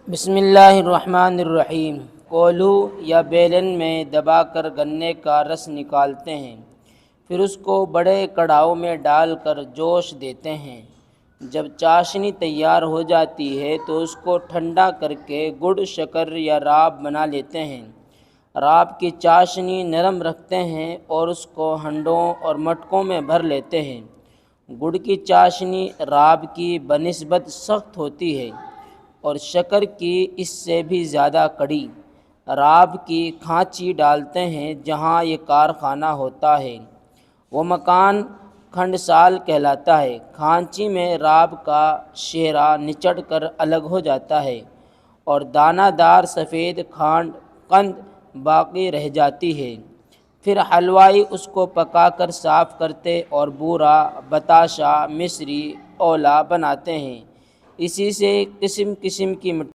بسم اللہ الرحمن الرحیم۔ کولو یا بیلن میں دبا کر گنے کا رس نکالتے ہیں، پھر اس کو بڑے کڑھاؤ میں ڈال کر جوش دیتے ہیں۔ جب چاشنی تیار ہو جاتی ہے تو اس کو ٹھنڈا کر کے گڑ، شکر یا راب بنا لیتے ہیں۔ راب کی چاشنی نرم رکھتے ہیں اور اس کو ہنڈوں اور مٹکوں میں بھر لیتے ہیں۔ گڑ کی چاشنی راب کی بنسبت سخت ہوتی ہے اور شکر کی اس سے بھی زیادہ کڑی۔ راب کی کھانچی ڈالتے ہیں جہاں یہ کارخانہ ہوتا ہے، وہ مکان کھنڈسال کہلاتا ہے۔ کھانچی میں راب کا شیرہ نچڑ کر الگ ہو جاتا ہے اور دانہ دار سفید قند باقی رہ جاتی ہے۔ پھر حلوائی اس کو پکا کر صاف کرتے اور بورا، بتاشا، مصری، اولا بناتے ہیں۔ اسی سے قسم قسم کی